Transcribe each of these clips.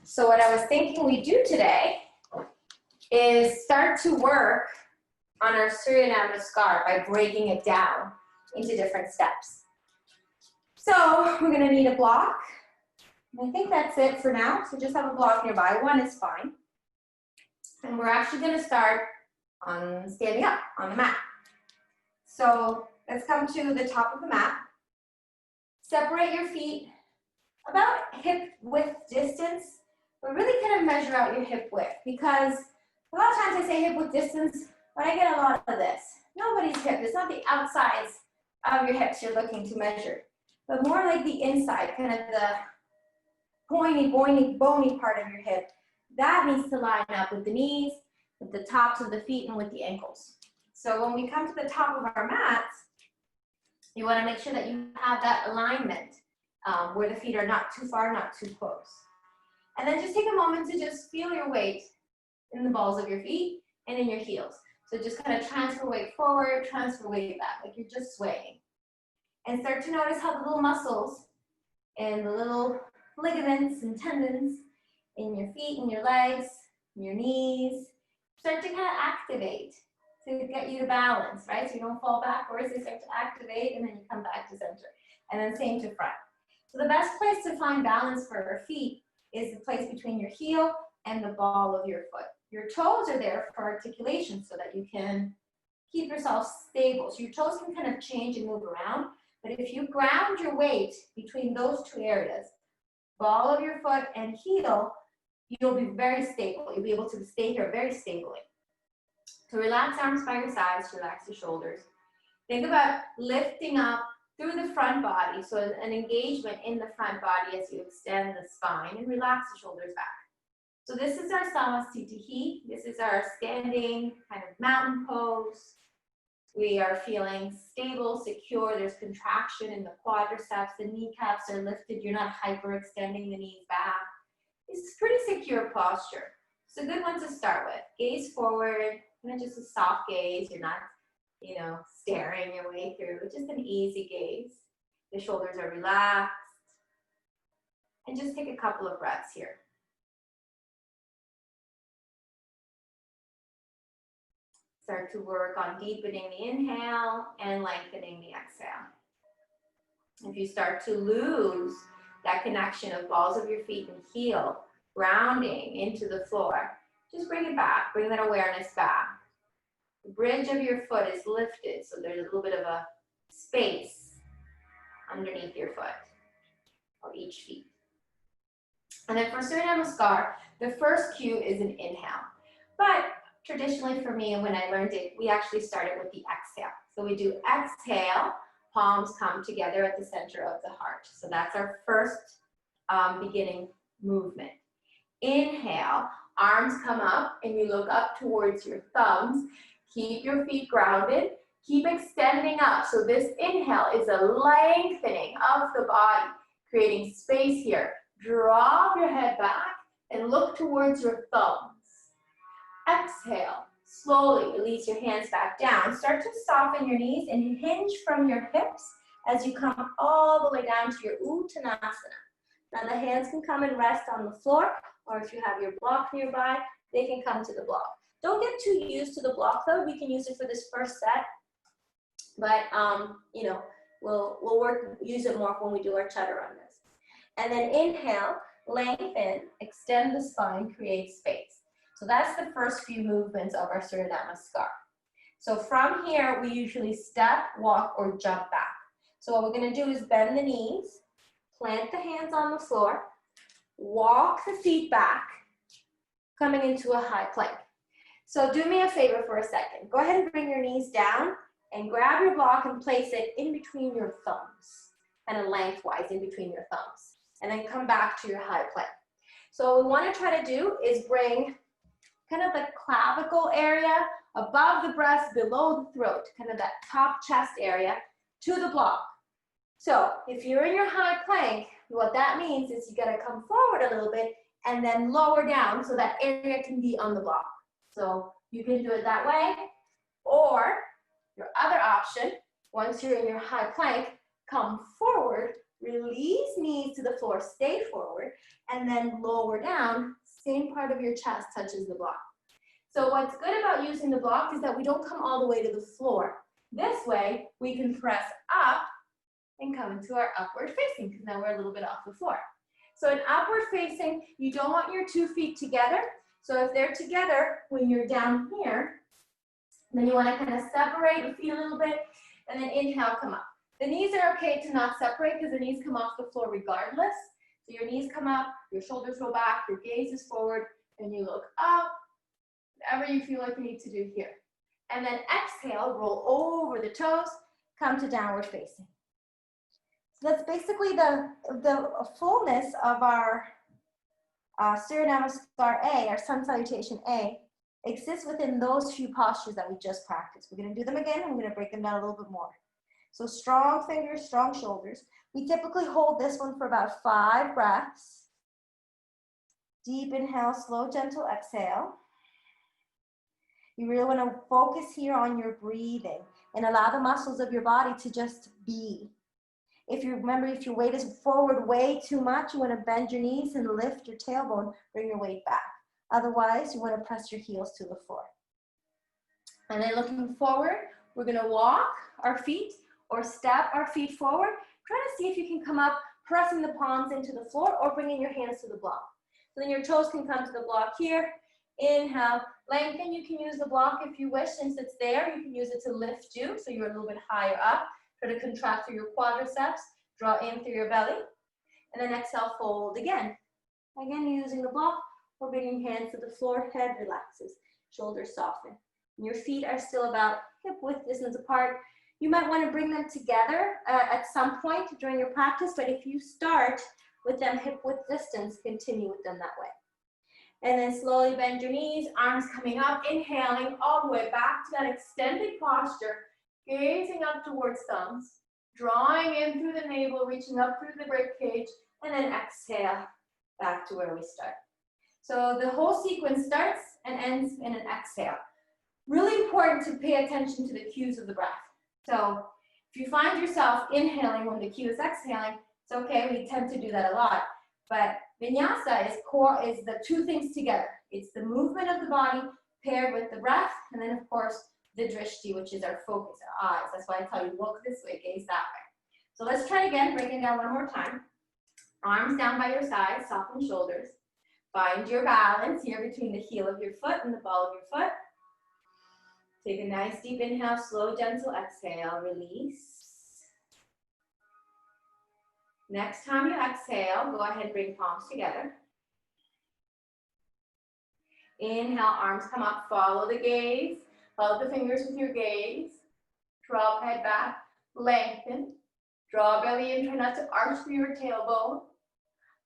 So what I was thinking we do today is start to work on our Surya Namaskar by breaking it down into different steps. So we're gonna need a block. I think that's it for now. So just have a block nearby. One is fine. And we're actually gonna start on standing up on the mat. So let's come to the top of the mat. Separate your feet about hip width distance, but really kind of measure out your hip width, because a lot of times I say hip width distance, but I get a lot of this. Nobody's hip, it's not the outsides of your hips you're looking to measure, but more like the inside, kind of the pointy, bony part of your hip. That needs to line up with the knees, with the tops of the feet, and with the ankles. So when we come to the top of our mats, you want to make sure that you have that alignment where the feet are not too far, not too close. And then just take a moment to just feel your weight in the balls of your feet and in your heels. So just kind of transfer weight forward, transfer weight back, like you're just swaying. And start to notice how the little muscles and the little ligaments and tendons in your feet and your legs, and your knees, start to kind of activate to get you to balance, right? So you don't fall backwards, they start to activate, and then you come back to center. And then same to front. So the best place to find balance for your feet is the place between your heel and the ball of your foot. Your toes are there for articulation so that you can keep yourself stable. So your toes can kind of change and move around, but if you ground your weight between those two areas, ball of your foot and heel, you'll be very stable. You'll be able to stay here very stably. So relax arms by your sides, relax your shoulders. Think about lifting up through the front body, so an engagement in the front body as you extend the spine and relax the shoulders back. So this is our Samasthiti. This is our standing kind of mountain pose. We are feeling stable, secure. There's contraction in the quadriceps. The kneecaps are lifted. You're not hyperextending the knees back. It's a pretty secure posture. It's a good one to start with. Gaze forward, kind of just a soft gaze. You're not, staring your way through. Just an easy gaze. The shoulders are relaxed. And just take a couple of breaths here. Start to work on deepening the inhale and lengthening the exhale. If you start to lose that connection of balls of your feet and heel, grounding into the floor, just bring it back, bring that awareness back. The bridge of your foot is lifted, so there's a little bit of a space underneath your foot, or each feet. And then for Surya Namaskar, the first cue is an inhale. But traditionally for me, when I learned it, we actually started with the exhale. So we do exhale, palms come together at the center of the heart. So that's our first beginning movement. Inhale, arms come up and you look up towards your thumbs. Keep your feet grounded. Keep extending up. So this inhale is a lengthening of the body, creating space here. Drop your head back and look towards your thumbs. Exhale, slowly release your hands back down. Start to soften your knees and hinge from your hips as you come all the way down to your Uttanasana. Now the hands can come and rest on the floor, or if you have your block nearby, they can come to the block. Don't get too used to the block though. We can use it for this first set, but we'll use it more when we do our chaturanga. And then inhale, lengthen, extend the spine, create space. So that's the first few movements of our Surya Namaskar. So from here, we usually step, walk, or jump back. So what we're gonna do is bend the knees, plant the hands on the floor, walk the feet back, coming into a high plank. So do me a favor for a second. Go ahead and bring your knees down and grab your block and place it in between your thumbs, kind of lengthwise in between your thumbs. And then come back to your high plank. So what we wanna try to do is bring kind of the clavicle area above the breast, below the throat, kind of that top chest area to the block. So if you're in your high plank, what that means is you gotta come forward a little bit and then lower down so that area can be on the block. So you can do it that way, or your other option, once you're in your high plank, come forward Release knees to the floor, stay forward, and then lower down. Same part of your chest touches the block. So what's good about using the block is that we don't come all the way to the floor. This way, we can press up and come into our upward facing, because now we're a little bit off the floor. So in upward facing, you don't want your 2 feet together. So if they're together, when you're down here, then you want to kind of separate your feet a little bit, and then inhale, come up. The knees are okay to not separate because the knees come off the floor regardless. So your knees come up, your shoulders roll back, your gaze is forward, and you look up, whatever you feel like you need to do here. And then exhale, roll over the toes, come to downward facing. So that's basically the fullness of our Surya Namaskar A, our Sun Salutation A, exists within those few postures that we just practiced. We're going to do them again, and we're going to break them down a little bit more. So strong fingers, strong shoulders. We typically hold this one for about 5 breaths. Deep inhale, slow, gentle exhale. You really want to focus here on your breathing and allow the muscles of your body to just be. If you remember, if your weight is forward way too much, you want to bend your knees and lift your tailbone, bring your weight back. Otherwise, you want to press your heels to the floor. And then looking forward, we're going to walk our feet or step our feet forward. Try to see if you can come up, pressing the palms into the floor or bringing your hands to the block. So then your toes can come to the block here. Inhale, lengthen. You can use the block if you wish. Since it's there, you can use it to lift you so you're a little bit higher up. Try to contract through your quadriceps, draw in through your belly. And then exhale, fold again. Again, using the block or bringing hands to the floor, head relaxes, shoulders soften. And your feet are still about hip width distance apart. You might want to bring them together at some point during your practice, but if you start with them hip width distance, continue with them that way. And then slowly bend your knees, arms coming up, inhaling all the way back to that extended posture, gazing up towards thumbs, drawing in through the navel, reaching up through the rib cage, and then exhale back to where we start. So the whole sequence starts and ends in an exhale. Really important to pay attention to the cues of the breath. So if you find yourself inhaling when the cue is exhaling, it's okay, we tend to do that a lot. But vinyasa is the 2 things together. It's the movement of the body paired with the breath, and then of course the drishti, which is our focus, our eyes. That's why I tell you, look this way, gaze that way. So let's try again, break it down one more time. Arms down by your side, soften shoulders. Find your balance here between the heel of your foot and the ball of your foot. Take a nice deep inhale, slow, gentle exhale, release. Next time you exhale, go ahead and bring palms together. Inhale, arms come up, follow the gaze. Follow the fingers with your gaze. Drop head back, lengthen. Draw belly in, try not to arch through your tailbone.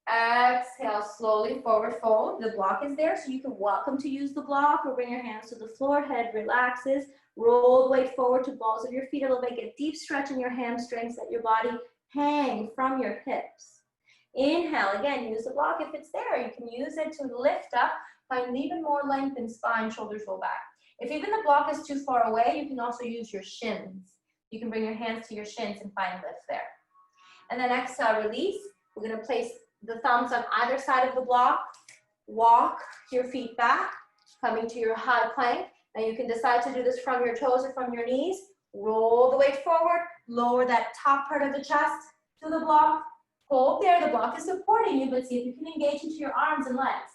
Exhale, slowly forward fold. The block is there, so you can welcome to use the block or bring your hands to the floor. Head relaxes. Roll the weight forward to balls of your feet. It'll make a deep stretch in your hamstrings. Let your body hang from your hips. Inhale, again, use the block if it's there. You can use it to lift up, find even more length in spine, shoulders roll back. If even the block is too far away, you can also use your shins. You can bring your hands to your shins and find lift there. And then exhale, release. We're going to place the thumbs on either side of the block. Walk your feet back, coming to your high plank. Now you can decide to do this from your toes or from your knees. Roll the weight forward, lower that top part of the chest to the block. Hold there, the block is supporting you, but see if you can engage into your arms and legs.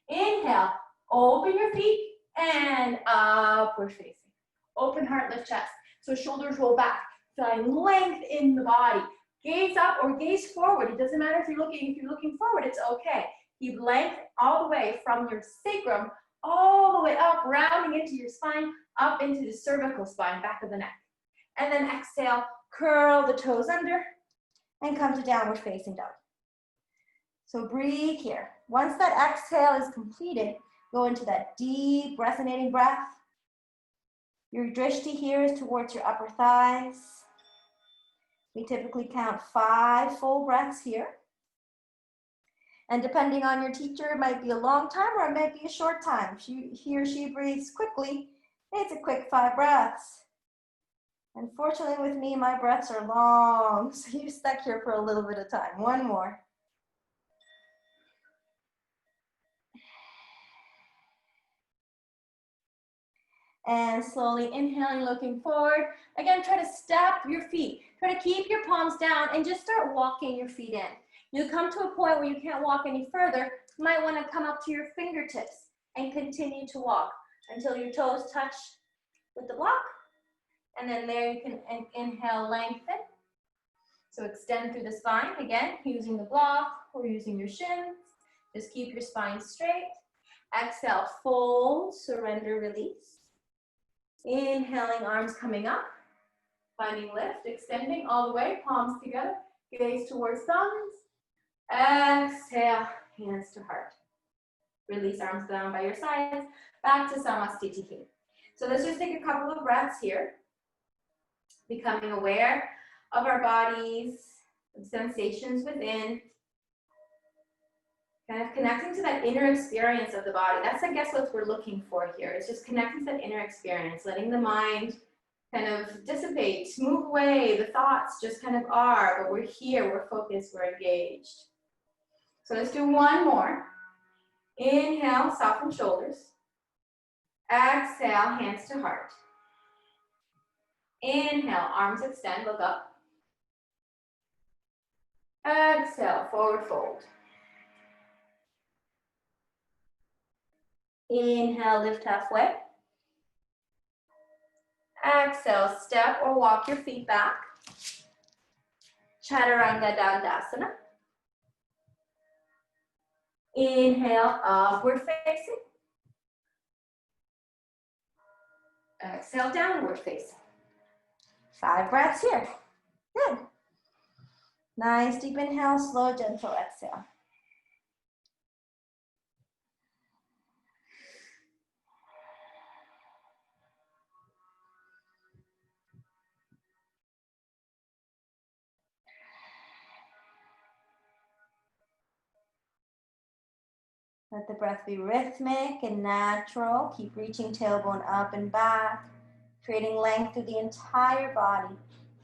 Inhale, open your feet and upward facing. Open heart, lift chest. So shoulders roll back, find length in the body. Gaze up or gaze forward. It doesn't matter if you're looking forward, it's okay. Keep length all the way from your sacrum, all the way up, rounding into your spine, up into the cervical spine, back of the neck. And then exhale, curl the toes under and come to downward facing dog. So breathe here. Once that exhale is completed, go into that deep resonating breath. Your drishti here is towards your upper thighs. We typically count 5 full breaths here. And depending on your teacher, it might be a long time or it might be a short time. If he or she breathes quickly, it's a quick 5 breaths. Unfortunately with me, my breaths are long, so you're stuck here for a little bit of time. One more. And slowly inhaling, looking forward. Again, try to step your feet. Try to keep your palms down and just start walking your feet in. You come to a point where you can't walk any further, you might want to come up to your fingertips and continue to walk until your toes touch with the block. And then there you can inhale, lengthen. So extend through the spine, again, using the block or using your shins. Just keep your spine straight. Exhale, fold, surrender, release. Inhaling, arms coming up. Finding lift, extending all the way, palms together, gaze towards thumbs. Exhale, hands to heart. Release arms down by your sides, back to Samastitihi. So let's just take a couple of breaths here. Becoming aware of our bodies, of sensations within. Kind of connecting to that inner experience of the body. That's, I guess, what we're looking for here. It's just connecting to that inner experience, letting the mind kind of dissipate, move away. The thoughts just kind of are, but we're here, we're focused, we're engaged. So let's do one more. Inhale, soften shoulders. Exhale, hands to heart. Inhale, arms extend, look up. Exhale, forward fold. Inhale, lift halfway. Exhale, step or walk your feet back. Chaturanga Dandasana. Inhale, upward facing. Exhale, downward facing. 5 breaths here. Good. Nice deep inhale, slow, gentle exhale. Let the breath be rhythmic and natural. Keep reaching tailbone up and back, creating length through the entire body.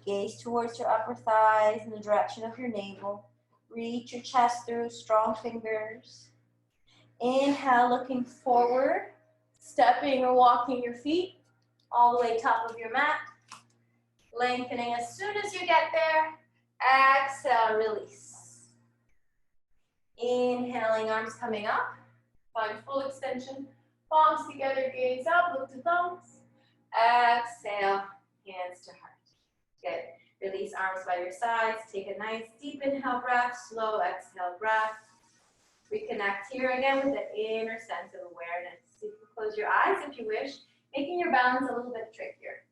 Gaze towards your upper thighs in the direction of your navel. Reach your chest through, strong fingers. Inhale, looking forward, stepping or walking your feet all the way top of your mat. Lengthening as soon as you get there. Exhale, release. Inhaling, arms coming up. Find full extension. Palms together, gaze up, look to thumbs. Exhale, hands to heart. Good. Release arms by your sides. Take a nice deep inhale breath, slow exhale breath. Reconnect here again with the inner sense of awareness. You can close your eyes if you wish, making your balance a little bit trickier.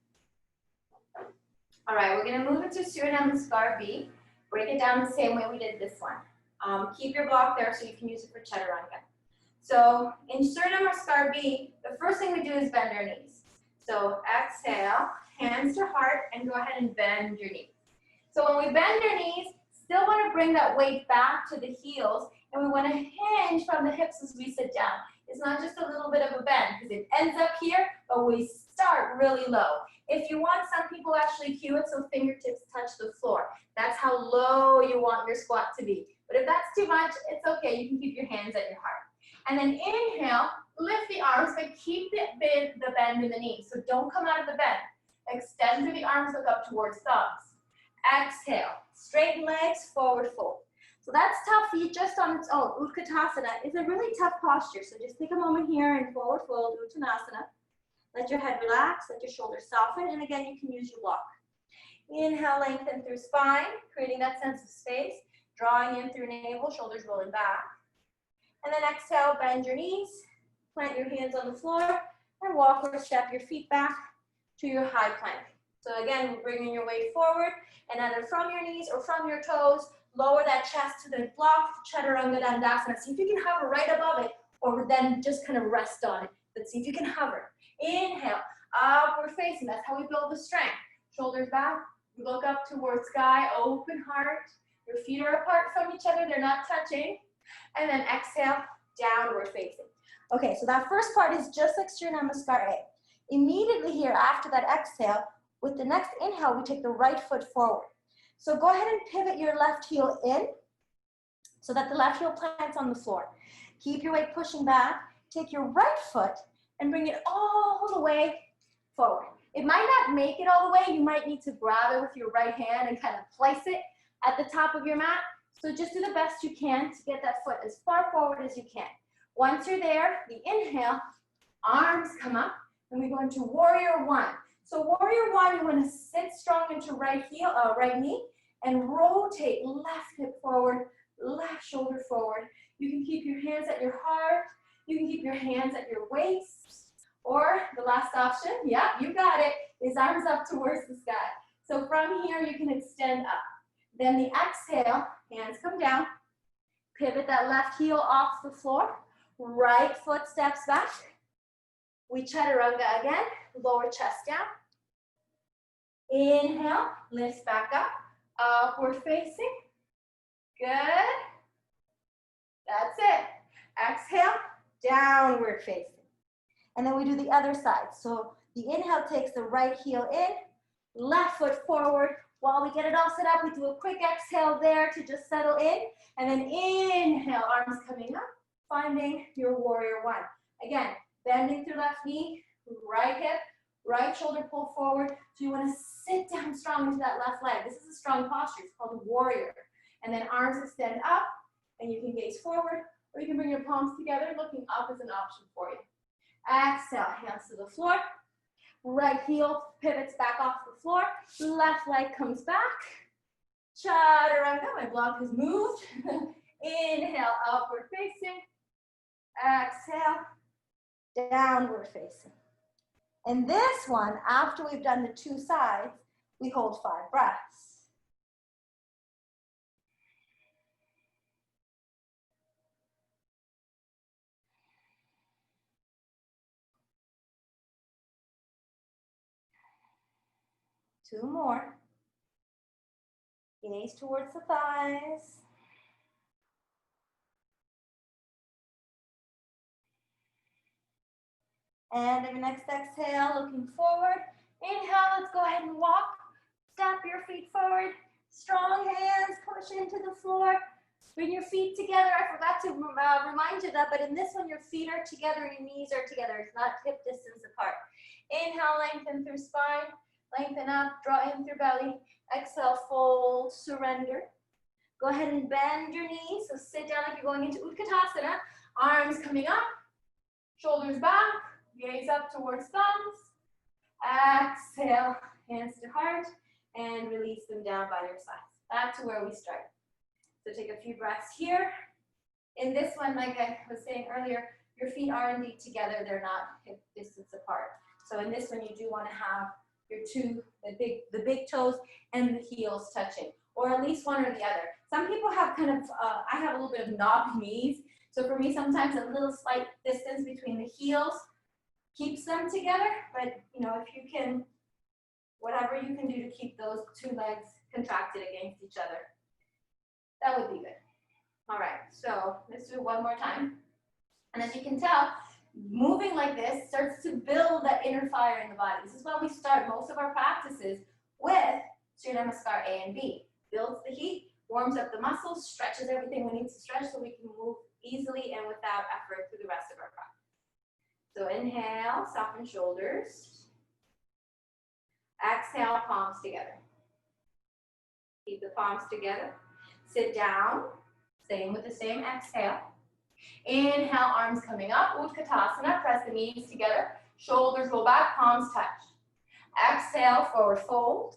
All right, we're going to move into Surya Namaskar B. Break it down the same way we did this one. Keep your block there so you can use it for Chaturanga. So in Surya Namaskar B, the first thing we do is bend our knees. So exhale, hands to heart, and go ahead and bend your knees. So when we bend our knees, still want to bring that weight back to the heels, and we want to hinge from the hips as we sit down. It's not just a little bit of a bend, because it ends up here, but we start really low. If you want, some people actually cue it so fingertips touch the floor. That's how low you want your squat to be. But if that's too much, it's okay. You can keep your hands at your heart. And then inhale, lift the arms, but keep the bend in the knees. So don't come out of the bend. Extend through the arms, look up towards thumbs. Exhale, straighten legs, forward fold. So that's tough feet just on its own. Utkatasana is a really tough posture. So just take a moment here and forward fold, Uttanasana. Let your head relax, let your shoulders soften, and again, you can use your block. Inhale, lengthen through spine, creating that sense of space. Drawing in through navel, shoulders rolling back. And then exhale, bend your knees, plant your hands on the floor, and walk or step your feet back to your high plank. So again, bringing your weight forward, and either from your knees or from your toes, lower that chest to the block, Chaturanga Dandasana. See if you can hover right above it, or then just kind of rest on it. But see if you can hover. Inhale, upward facing. That's how we build the strength. Shoulders back, look up towards sky, open heart. Your feet are apart from each other, they're not touching. And then exhale, downward facing. Okay, so that first part is just like Surya Namaskar A. Immediately here after that exhale, With the next inhale, we take the right foot forward. So go ahead and pivot your left heel in so that the left heel plants on the floor. Keep your weight pushing back. Take your right foot and bring it all the way forward. It might not make it all the way. You might need to grab it with your right hand and kind of place it at the top of your mat. So just do the best you can to get that foot as far forward as you can. Once you're there, the inhale, arms come up, and we go into warrior one. So warrior one, you want to sit strong into right knee, and rotate left hip forward, left shoulder forward. You can keep your hands at your heart. You can keep your hands at your waist. Or the last option, yeah, you got it, is arms up towards the sky. So from here, you can extend up. Then the exhale, hands come down. Pivot that left heel off the floor. Right foot steps back. We chaturanga again, lower chest down. Inhale, lifts back up, upward facing. Good. That's it. Exhale, downward facing. And then we do the other side. So the inhale takes the right heel in, left foot forward. While we get it all set up, we do a quick exhale there to just settle in. And then inhale, arms coming up, finding your warrior one. Again, bending through left knee, right hip, right shoulder pull forward. So you want to sit down strong into that left leg. This is a strong posture. It's called a warrior. And then arms extend up, and you can gaze forward, or you can bring your palms together. Looking up is an option for you. Exhale, hands to the floor. Right heel pivots back off the floor. Left leg comes back. Chaturanga, my block has moved. Inhale, upward facing. Exhale, downward facing. And this one, after we've done the two sides, we hold 5 breaths. Two more. Gaze towards the thighs. And the next exhale, looking forward. Inhale, let's go ahead and walk. Step your feet forward. Strong hands, push into the floor. Bring your feet together. I forgot to remind you that, but in this one, your feet are together, your knees are together. It's not hip distance apart. Inhale, lengthen through spine. Lengthen up, draw in through belly. Exhale, fold, surrender. Go ahead and bend your knees. So sit down like you're going into Utkatasana. Arms coming up, shoulders back, gaze up towards thumbs. Exhale, hands to heart, and release them down by your sides. Back to where we started. So take a few breaths here. In this one, like I was saying earlier, your feet are indeed together. They're not hip distance apart. So in this one, you do want to have your the big toes and the heels touching, or at least one or the other. Some people have kind of, I have a little bit of knobbed knees. So for me, sometimes a little slight distance between the heels keeps them together. But you know, if you can, whatever you can do to keep those two legs contracted against each other, that would be good. All right, so let's do it one more time. And as you can tell, moving like this starts to build that inner fire in the body. This is why we start most of our practices with Surya Namaskar A and B. Builds the heat, warms up the muscles, stretches everything we need to stretch so we can move easily and without effort through the rest of our practice. So inhale, soften shoulders. Exhale, palms together. Keep the palms together. Sit down, same with the same exhale. Inhale, arms coming up, Utkatasana, press the knees together, shoulders go back, palms touch. Exhale, forward fold,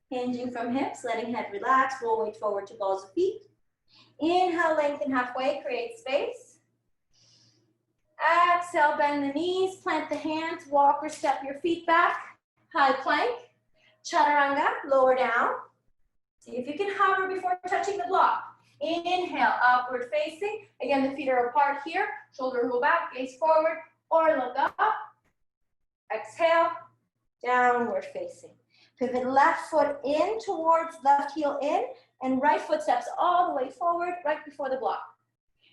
hinging from hips, letting head relax, roll weight forward to balls of feet. Inhale, lengthen halfway, create space. Exhale, bend the knees, plant the hands, walk or step your feet back, high plank, chaturanga, lower down. See if you can hover before touching the block. Inhale, upward facing. Again, the feet are apart here. Shoulder roll back, gaze forward, or look up. Exhale, downward facing. Pivot left foot in towards left heel in, and right foot steps all the way forward right before the block.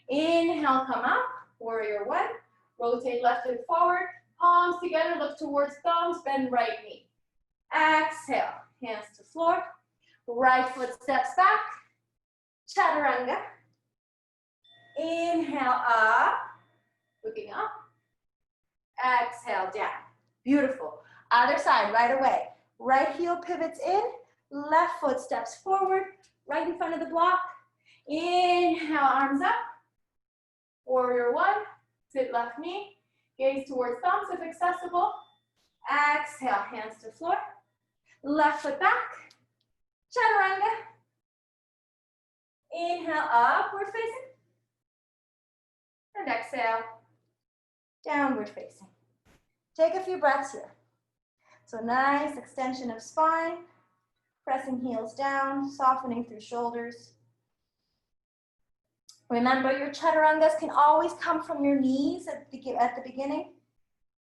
Inhale, come up, warrior one. Rotate left foot forward, palms together, look towards thumbs, bend right knee. Exhale, hands to floor. Right foot steps back. Chaturanga. Inhale up, looking up. Exhale down. Beautiful. Other side, right away. Right heel pivots in, left foot steps forward, right in front of the block. Inhale, arms up. Warrior one, sit left knee, gaze towards thumbs if accessible. Exhale, hands to floor. Left foot back, chaturanga. Inhale, upward facing. And exhale, downward facing. Take a few breaths here. So nice extension of spine, pressing heels down, softening through shoulders. Remember, your chaturangas can always come from your knees at the beginning.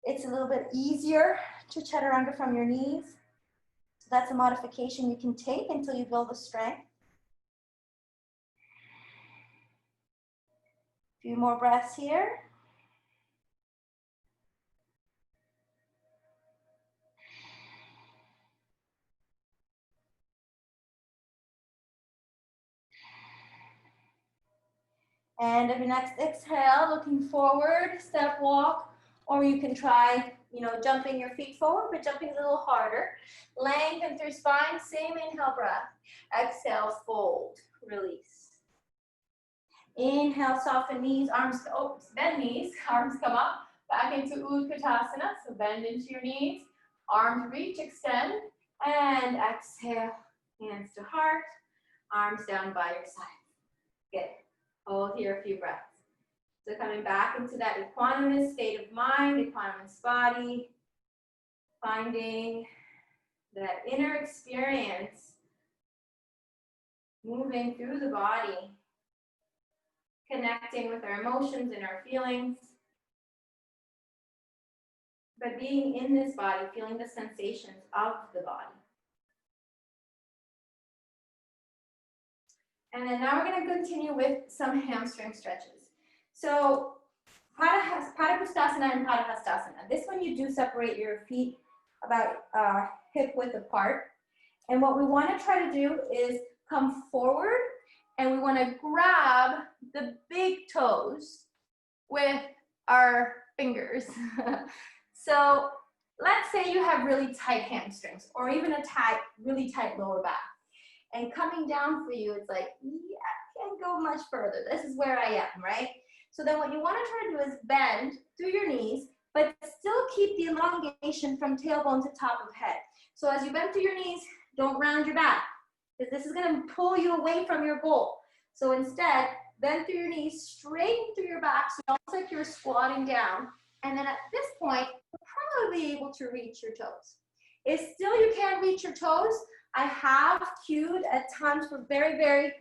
It's a little bit easier to chaturanga from your knees. So that's a modification you can take until you build the strength. A few more breaths here. And at your next exhale, looking forward, step walk, or you can try, jumping your feet forward, but jumping a little harder. Lengthen through spine, same inhale breath. Exhale, fold, release. Inhale, soften knees, bend knees, arms come up, back into Utkatasana, so bend into your knees, arms reach, extend, and exhale, hands to heart, arms down by your side. Good. Hold here a few breaths. So coming back into that equanimous state of mind, equanimous body, finding that inner experience, moving through the body, connecting with our emotions and our feelings, but being in this body, feeling the sensations of the body. And then now we're going to continue with some hamstring stretches. So Padangusthasana and Padahastasana. This one you do separate your feet about hip width apart. And what we want to try to do is come forward and we want to grab the big toes with our fingers. So let's say you have really tight hamstrings or even a really tight lower back. And coming down for you, it's like, yeah, I can't go much further. This is where I am, right? So then what you want to try to do is bend through your knees, but still keep the elongation from tailbone to top of head. So as you bend through your knees, don't round your back, because this is going to pull you away from your goal. So instead, bend through your knees, straighten through your back, so it's almost like you're squatting down. And then at this point, you'll probably be able to reach your toes. If still you can't reach your toes, I have cued at times for very, very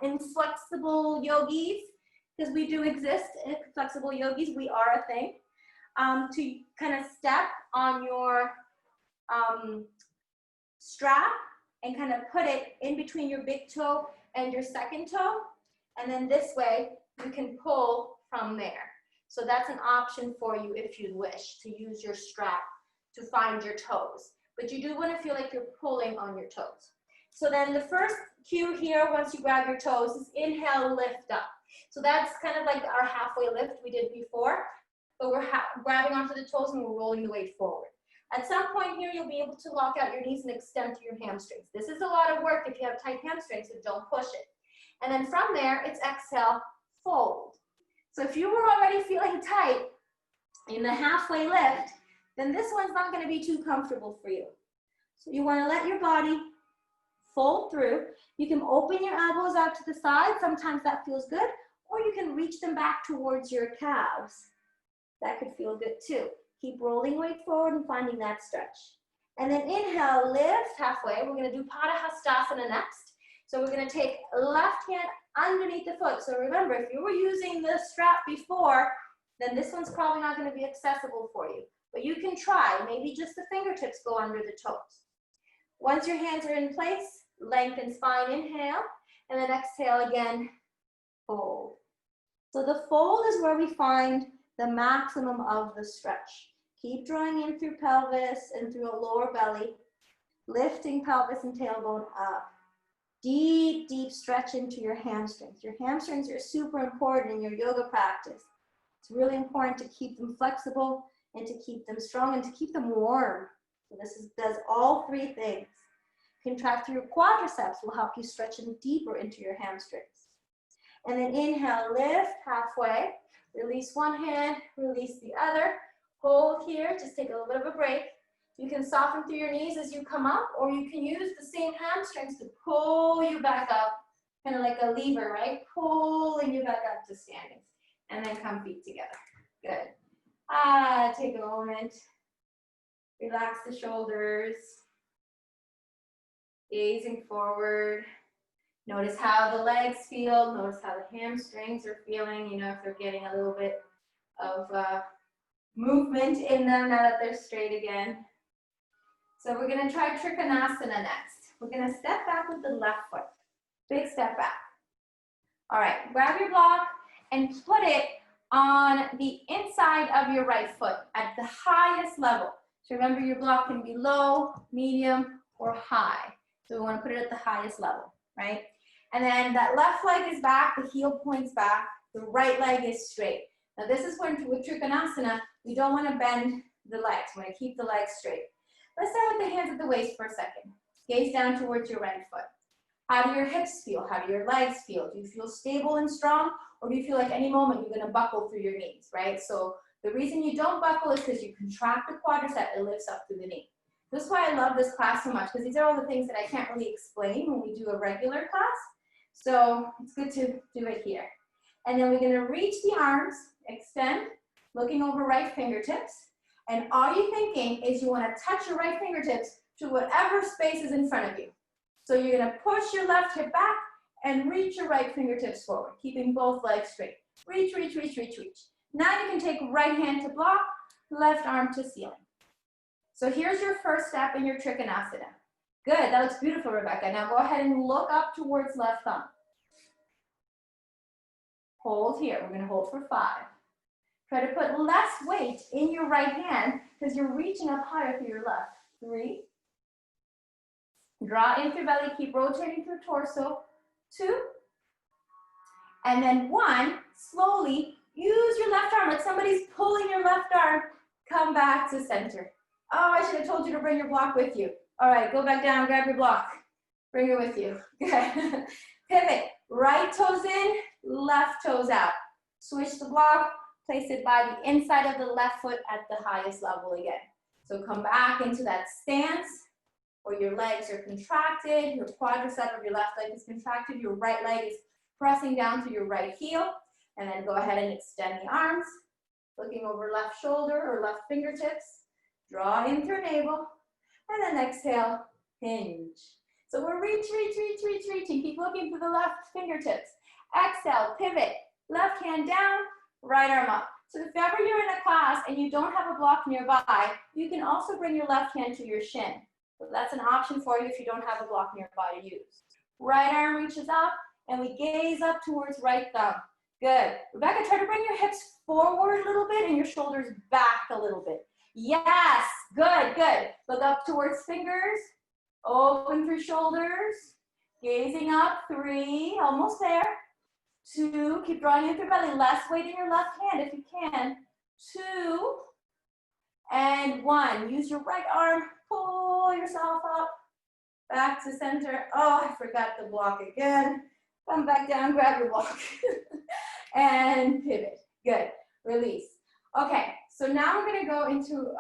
inflexible yogis, because we do exist in flexible yogis, we are a thing, to kind of step on your strap and kind of put it in between your big toe and your second toe. And then this way, you can pull from there. So that's an option for you if you wish to use your strap to find your toes. But you do want to feel like you're pulling on your toes. So then the first cue here, once you grab your toes, is inhale, lift up. So that's kind of like our halfway lift we did before, but we're grabbing onto the toes and we're rolling the weight forward. At some point here, you'll be able to lock out your knees and extend to your hamstrings. This is a lot of work if you have tight hamstrings, so don't push it. And then from there, it's exhale, fold. So if you were already feeling tight in the halfway lift, then this one's not going to be too comfortable for you. So you want to let your body fold through. You can open your elbows out to the side. Sometimes that feels good. Or you can reach them back towards your calves. That could feel good too. Keep rolling weight forward and finding that stretch. And then inhale, lift halfway. We're going to do Padahastasana next. So we're going to take left hand underneath the foot. So remember, if you were using the strap before, then this one's probably not going to be accessible for you. But you can try. Maybe just the fingertips go under the toes. Once your hands are in place, lengthen spine, inhale, and then exhale again, fold. So the fold is where we find the maximum of the stretch. Keep drawing in through pelvis and through a lower belly. lifting pelvis and tailbone up. Deep, deep stretch into your hamstrings. Your hamstrings are super important in your yoga practice. It's really important to keep them flexible and to keep them strong and to keep them warm. So does all three things. Contract through your quadriceps will help you stretch in deeper into your hamstrings. And then inhale, lift halfway. Release one hand, release the other. Hold here, just take a little bit of a break. You can soften through your knees as you come up, or you can use the same hamstrings to pull you back up, kind of like a lever, right? Pulling you back up to standing. And then come feet together. Good. Take a moment. Relax the shoulders. Gazing forward. Notice how the legs feel. Notice how the hamstrings are feeling, you know, if they're getting a little bit of movement in them now that they're straight again. So we're gonna try Trikonasana next. We're gonna step back with the left foot. Big step back. All right, grab your block and put it on the inside of your right foot at the highest level. So remember, your block can be low, medium, or high. So we wanna put it at the highest level, right? And then that left leg is back, the heel points back, the right leg is straight. Now this is when with Trikonasana, we don't wanna bend the legs, we wanna keep the legs straight. Let's start with the hands at the waist for a second. Gaze down towards your right foot. How do your hips feel? How do your legs feel? Do you feel stable and strong? Or do you feel like any moment you're gonna buckle through your knees, right? So the reason you don't buckle is because you contract the quadricep, it lifts up through the knee. This is why I love this class so much, because these are all the things that I can't really explain when we do a regular class. So it's good to do it here. And then we're gonna reach the arms, extend, looking over right fingertips. And all you're thinking is you wanna touch your right fingertips to whatever space is in front of you. So you're gonna push your left hip back and reach your right fingertips forward, keeping both legs straight. Reach, reach, reach, reach, reach. Now you can take right hand to block, left arm to ceiling. So here's your first step in your Trikonasana. Good, that looks beautiful, Rebecca. Now go ahead and look up towards left thumb. Hold here, we're gonna hold for 5. Try to put less weight in your right hand because you're reaching up higher through your left. 3. Draw in through belly, keep rotating through torso. 2. And then 1, slowly use your left arm like somebody's pulling your left arm. Come back to center. Oh, I should have told you to bring your block with you. All right, go back down, grab your block. Bring it with you. Good. Pivot, right toes in, left toes out. Switch the block, place it by the inside of the left foot at the highest level again. So come back into that stance where your legs are contracted, your quadricep of your left leg is contracted, your right leg is pressing down to your right heel, and then go ahead and extend the arms, looking over left shoulder or left fingertips, draw in through navel, and then exhale, hinge. So we're reach, reach, reach, reach, reaching. Keep looking for the left fingertips. Exhale, pivot, left hand down, right arm up. So if ever you're in a class and you don't have a block nearby, you can also bring your left hand to your shin. So that's an option for you if you don't have a block nearby to use. Right arm reaches up and we gaze up towards right thumb. Good. Rebecca, try to bring your hips forward a little bit and your shoulders back a little bit. Yes, good, good. Look up towards fingers, open through shoulders, gazing up, 3, almost there. 2, keep drawing in through belly, less weight in your left hand if you can. 2, and 1. Use your right arm, pull yourself up, back to center. Oh, I forgot the block again. Come back down, grab your block. And pivot, good, release. Okay, so now we're gonna go into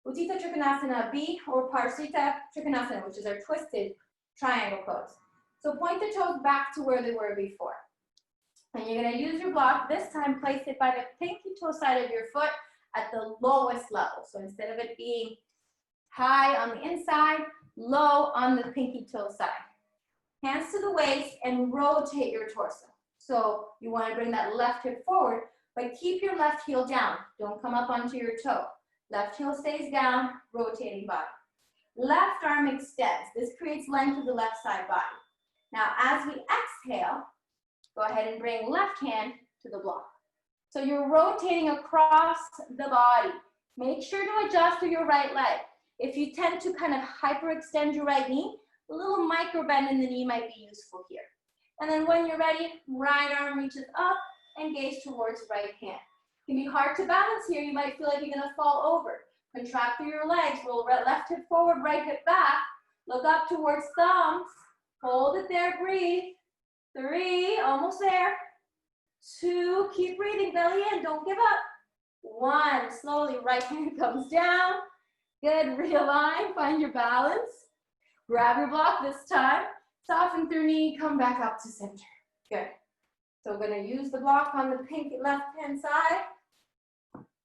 Utthita Trikonasana B or Parsita Trikonasana, which is our twisted triangle pose. So point the toes back to where they were before. And you're gonna use your block, this time place it by the pinky toe side of your foot at the lowest level. So instead of it being high on the inside, low on the pinky toe side. Hands to the waist and rotate your torso. So you wanna bring that left hip forward, but keep your left heel down. Don't come up onto your toe. Left heel stays down, rotating body. Left arm extends. This creates length of the left side body. Now, as we exhale, go ahead and bring left hand to the block. So you're rotating across the body. Make sure to adjust to your right leg. If you tend to kind of hyperextend your right knee, a little micro bend in the knee might be useful here. And then when you're ready, right arm reaches up and gaze towards right hand. It can be hard to balance here. You might feel like you're gonna fall over. Contract through your legs, roll left hip forward, right hip back. Look up towards thumbs. Hold it there, breathe. 3, almost there. 2, keep breathing, belly in, don't give up. 1, slowly, right hand comes down. Good, realign, find your balance. Grab your block this time. Soften through knee, come back up to center. Good. So we're gonna use the block on the pinky left hand side.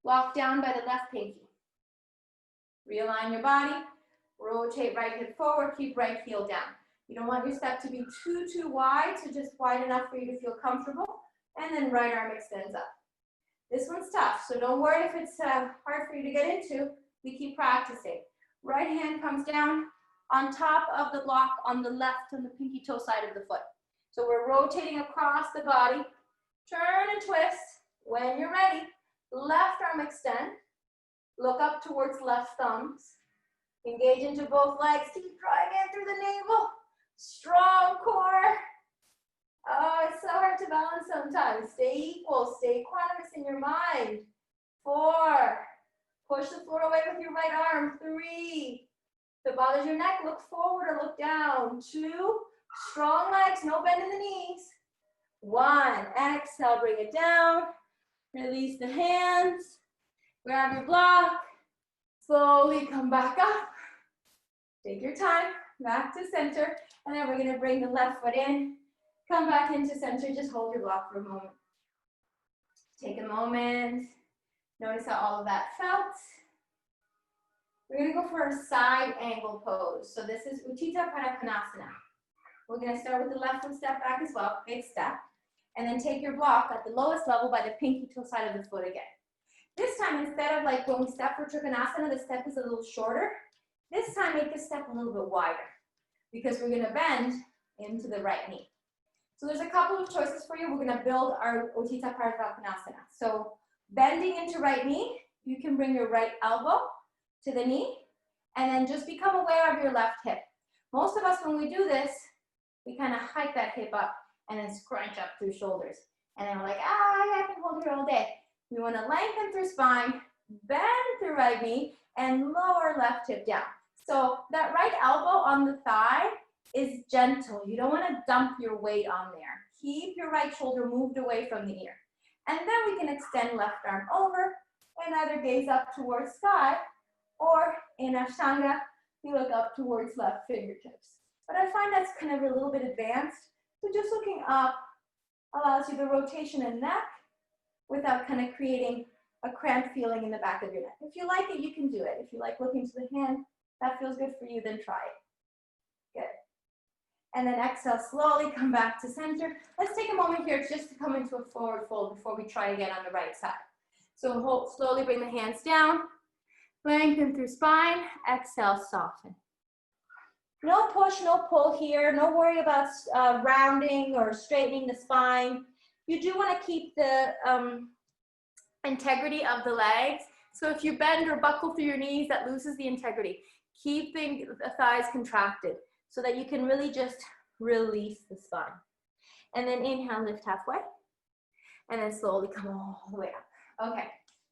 Walk down by the left pinky. Realign your body. Rotate right hip forward, keep right heel down. You don't want your step to be too wide, so just wide enough for you to feel comfortable. And then right arm extends up. This one's tough, so don't worry if it's hard for you to get into. We keep practicing. Right hand comes down on top of the block on the left, on the pinky toe side of the foot. So we're rotating across the body. Turn and twist. When you're ready, left arm extend. Look up towards left thumbs. Engage into both legs. Keep drawing in through the navel. Strong core. Oh, it's so hard to balance sometimes. Stay equal. Stay equanimous in your mind. 4. Push the floor away with your right arm. 3. If it bothers your neck, look forward or look down. 2. Strong legs, no bend in the knees. 1. Exhale, bring it down. Release the hands. Grab your block. Slowly come back up. Take your time. Back to center. And then we're going to bring the left foot in. Come back into center. Just hold your block for a moment. Take a moment. Notice how all of that felt. We're going to go for a side angle pose. So this is Utthita Pada Konasana. We're going to start with the left foot step back as well, big step. And then take your block at the lowest level by the pinky toe side of the foot again. This time, instead of like going step for Trikonasana, the step is a little shorter. This time, make the step a little bit wider because we're going to bend into the right knee. So there's a couple of choices for you. We're going to build our Utthita Pada Konasana. So bending into right knee, you can bring your right elbow to the knee and then just become aware of your left hip. Most of us, when we do this, we kind of hike that hip up and then scrunch up through shoulders. And then we're like, I can hold here all day. We want to lengthen through spine, bend through right knee, and lower left hip down. So that right elbow on the thigh is gentle. You don't want to dump your weight on there. Keep your right shoulder moved away from the ear. And then we can extend left arm over and either gaze up towards sky or in Ashtanga, we look up towards left fingertips. But I find that's kind of a little bit advanced. So just looking up allows you the rotation in neck without kind of creating a cramped feeling in the back of your neck. If you like it, you can do it. If you like looking to the hand, that feels good for you, then try it. Good. And then exhale, slowly come back to center. Let's take a moment here just to come into a forward fold before we try again on the right side. So hold, slowly bring the hands down, lengthen through spine, exhale, soften. No push, no pull here. No worry about rounding or straightening the spine. You do want to keep the integrity of the legs. So if you bend or buckle through your knees, that loses the integrity. Keep the thighs contracted so that you can really just release the spine. And then inhale, lift halfway. And then slowly come all the way up. Okay,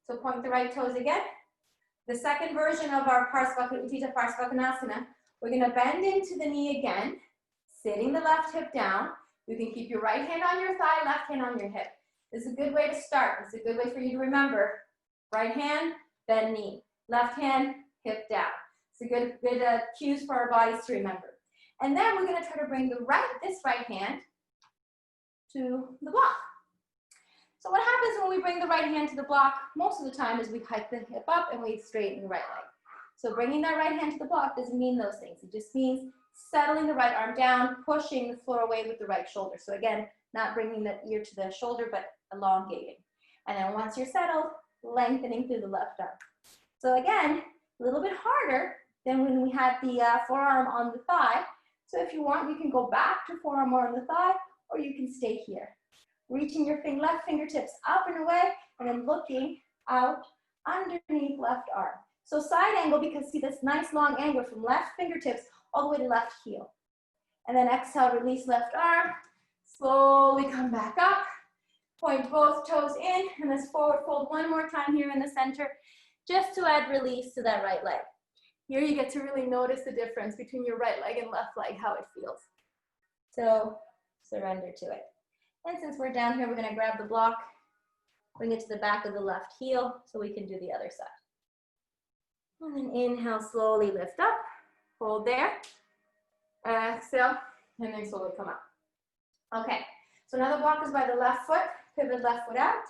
so point the right toes again. The second version of our Utthita Pada Konasana, we're going to bend into the knee again, sitting the left hip down. You can keep your right hand on your thigh, left hand on your hip. This is a good way to start. This is a good way for you to remember. Right hand, bend knee. Left hand, hip down. It's a good cues for our bodies to remember. And then we're going to try to bring this right hand to the block. So what happens when we bring the right hand to the block most of the time is we hike the hip up and we straighten the right leg. So bringing that right hand to the block doesn't mean those things. It just means settling the right arm down, pushing the floor away with the right shoulder. So again, not bringing the ear to the shoulder, but elongating. And then once you're settled, lengthening through the left arm. So again, a little bit harder than when we had the forearm on the thigh. So if you want, you can go back to forearm more on the thigh, or you can stay here. Reaching your left fingertips up and away, and then looking out underneath left arm. So side angle, because see this nice long angle from left fingertips all the way to left heel. And then exhale, release left arm. Slowly come back up. Point both toes in, and let's forward fold one more time here in the center, just to add release to that right leg. Here you get to really notice the difference between your right leg and left leg, how it feels. So surrender to it. And since we're down here, we're gonna grab the block, bring it to the back of the left heel so we can do the other side. And then inhale, slowly lift up, hold there, exhale, and then slowly come up. Okay, so now the block is by the left foot, pivot left foot out,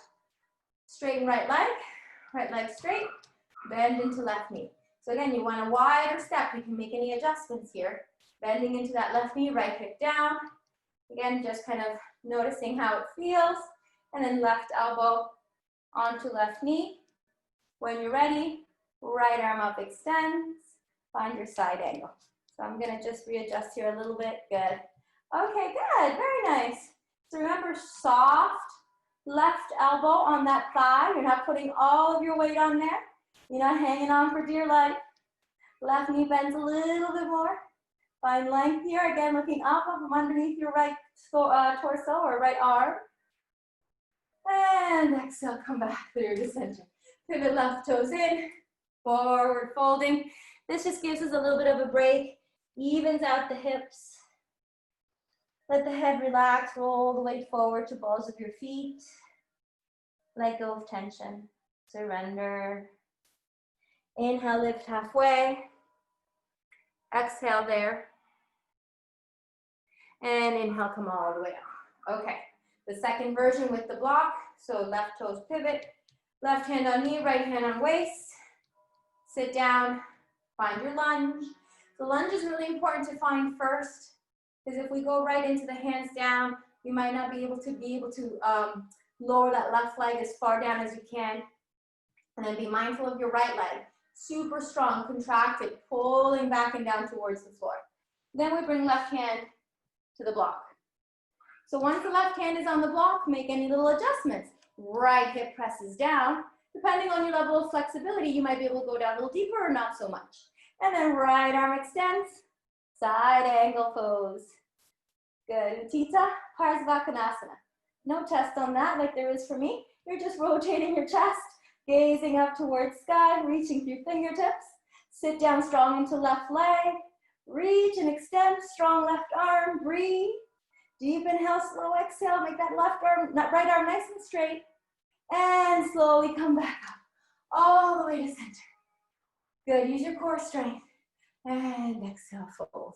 straighten right leg straight, bend into left knee. So again, you want a wider step. You can make any adjustments here. Bending into that left knee, right hip down. Again, just kind of noticing how it feels. And then left elbow onto left knee. When you're ready, right arm up extends. Find your side angle. So I'm gonna just readjust here a little bit. Good. Okay, good, very nice. So remember, soft left elbow on that thigh. You're not putting all of your weight on there. You're not hanging on for dear life. Left knee bends a little bit more. Find length here. Again, looking up from underneath your right torso or right arm. And exhale, come back through the center. Pivot left toes in, forward folding. This just gives us a little bit of a break, evens out the hips. Let the head relax, roll the weight forward to balls of your feet. Let go of tension, surrender. Inhale, lift halfway. Exhale there. And inhale, come all the way up. Okay, the second version with the block. So left toes pivot, left hand on knee, right hand on waist. Sit down, find your lunge. The lunge is really important to find first, because if we go right into the hands down, you might not be able to lower that left leg as far down as you can. And then be mindful of your right leg. Super strong, contracted, pulling back and down towards the floor. Then we bring left hand to the block. So once the left hand is on the block, make any little adjustments. Right hip presses down. Depending on your level of flexibility, you might be able to go down a little deeper or not so much. And then right arm extends, side angle pose. Good, Utthita Parsvakonasana. No test on that like there is for me. You're just rotating your chest, gazing up towards sky, reaching through fingertips. Sit down strong into left leg. Reach and extend, strong left arm, breathe. Deep inhale, slow exhale, make that right arm nice and straight. And slowly come back up, all the way to center. Good, use your core strength. And exhale, fold.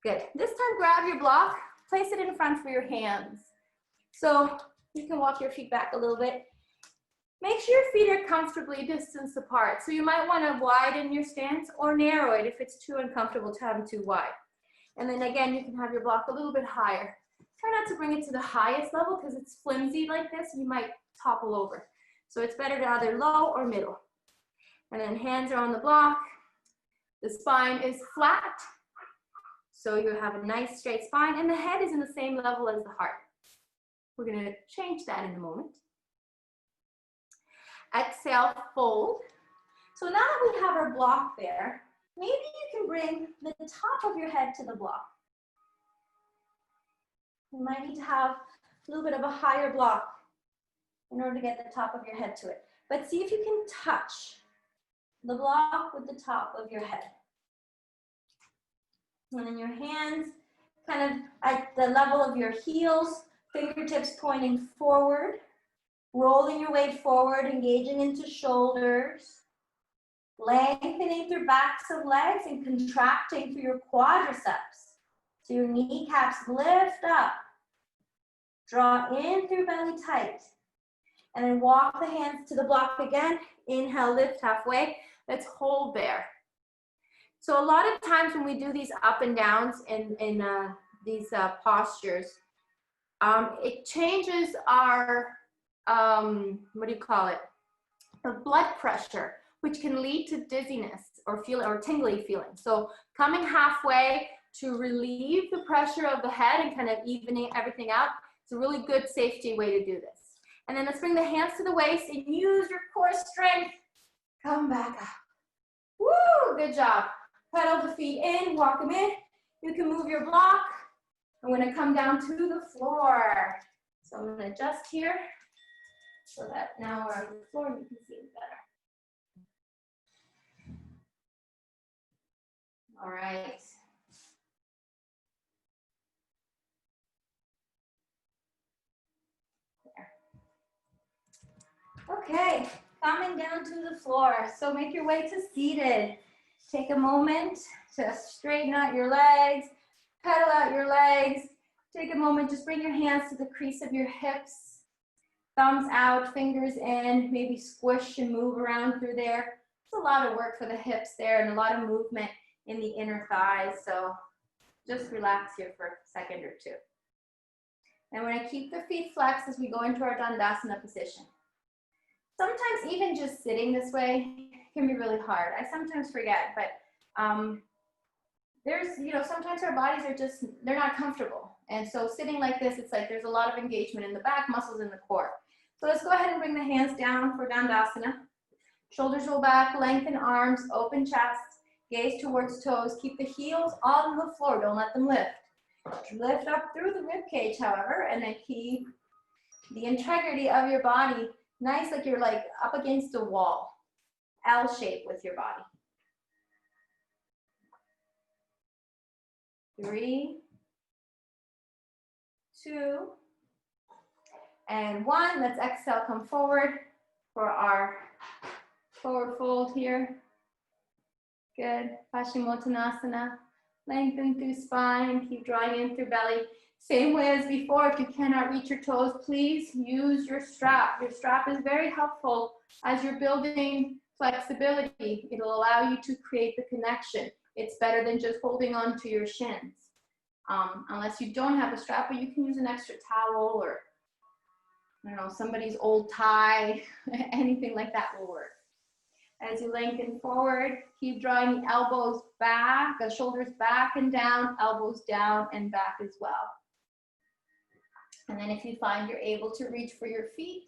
Good, this time grab your block, place it in front for your hands. So you can walk your feet back a little bit. Make sure your feet are comfortably distanced apart. So you might want to widen your stance or narrow it if it's too uncomfortable to have them too wide. And then again, you can have your block a little bit higher. Try not to bring it to the highest level because it's flimsy like this. You might topple over. So it's better to either low or middle. And then hands are on the block. The spine is flat. So you have a nice straight spine and the head is in the same level as the heart. We're going to change that in a moment. Exhale, fold. So now that we have our block there, maybe you can bring the top of your head to the block. You might need to have a little bit of a higher block in order to get the top of your head to it. But see if you can touch the block with the top of your head. And then your hands kind of at the level of your heels, fingertips pointing forward, rolling your weight forward, engaging into shoulders, lengthening through backs of legs and contracting through your quadriceps. So your kneecaps lift up, draw in through belly tight, and then walk the hands to the block again. Inhale, lift halfway. Let's hold there. So a lot of times when we do these up and downs in these postures, it changes our, the blood pressure, which can lead to dizziness or tingly feeling. So coming halfway to relieve the pressure of the head and kind of evening everything out, it's a really good safety way to do this. And then let's bring the hands to the waist and use your core strength. Come back up. good job. Pedal the feet in, walk them in. You can move your block. I'm gonna come down to the floor. So I'm gonna adjust here so that now we're on the floor and you can see it better. All right. Okay, coming down to the floor. So make your way to seated. Take a moment to straighten out your legs, pedal out your legs. Take a moment, just bring your hands to the crease of your hips. Thumbs out, fingers in, maybe squish and move around through there. It's a lot of work for the hips there and a lot of movement in the inner thighs. So just relax here for a second or two. And we're gonna keep the feet flexed as we go into our Dandasana position. Sometimes even just sitting this way can be really hard. I sometimes forget, but there's, sometimes our bodies are just, they're not comfortable. And so sitting like this, it's like there's a lot of engagement in the back, muscles in the core. So let's go ahead and bring the hands down for Dandasana. Shoulders roll back, lengthen arms, open chest, gaze towards toes. Keep the heels on the floor, don't let them lift. Lift up through the rib cage, however, and then keep the integrity of your body nice, like you're like up against a wall. L shape with your body. 3, 2, and 1. Let's exhale, come forward for our forward fold here. Good. Paschimottanasana. Lengthen through spine, keep drawing in through belly. Same way as before, if you cannot reach your toes, please use your strap. Your strap is very helpful as you're building flexibility. It'll allow you to create the connection. It's better than just holding on to your shins. Unless you don't have a strap, but you can use an extra towel or, I don't know, somebody's old tie, anything like that will work. As you lengthen forward, keep drawing the elbows back, the shoulders back and down, elbows down and back as well. And then if you find you're able to reach for your feet,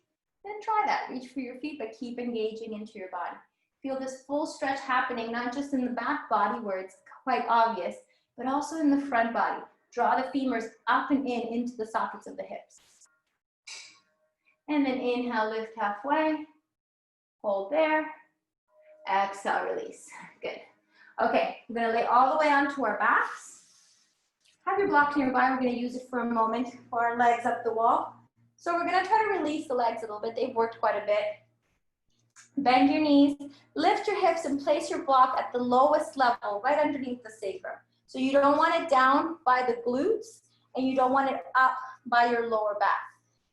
then try that. Reach for your feet, but keep engaging into your body. Feel this full stretch happening, not just in the back body where it's quite obvious, but also in the front body. Draw the femurs up and in into the sockets of the hips. And then inhale, lift halfway, hold there. Exhale, release. Good. Okay, we're gonna lay all the way onto our backs. Have your block nearby. We're gonna use it for a moment for our legs up the wall. So we're gonna try to release the legs a little bit. They've worked quite a bit. Bend your knees, lift your hips and place your block at the lowest level, right underneath the sacrum. So you don't want it down by the glutes and you don't want it up by your lower back.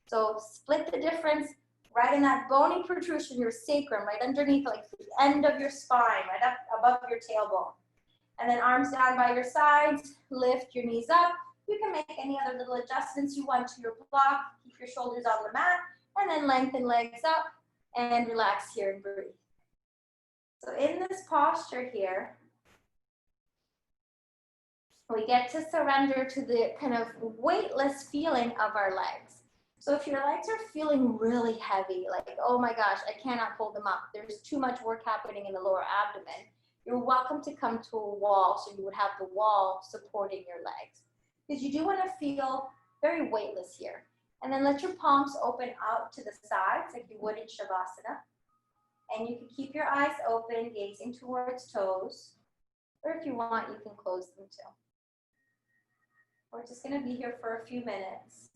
So split the difference right in that bony protrusion, your sacrum, right underneath, like the end of your spine, right up above your tailbone. And then arms down by your sides, lift your knees up. You can make any other little adjustments you want to your block. Keep your shoulders on the mat, and then lengthen legs up and relax here and breathe. So in this posture here, we get to surrender to the kind of weightless feeling of our legs. So if your legs are feeling really heavy, like, oh my gosh, I cannot pull them up, there's too much work happening in the lower abdomen, you're welcome to come to a wall so you would have the wall supporting your legs. Because you do want to feel very weightless here. And then let your palms open out to the sides like you would in Shavasana. And you can keep your eyes open, gazing towards toes. Or if you want, you can close them too. We're just going to be here for a few minutes.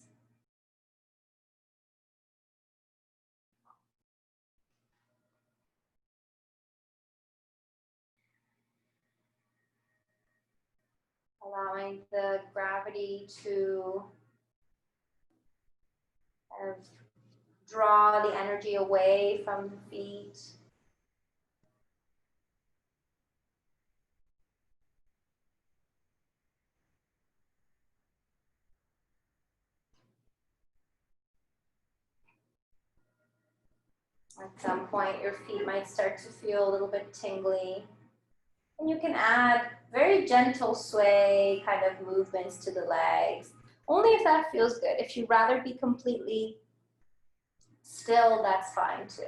Allowing the gravity to kind of draw the energy away from the feet. At some point, your feet might start to feel a little bit tingly. And you can add very gentle sway kind of movements to the legs, only if that feels good. If you'd rather be completely still, that's fine too.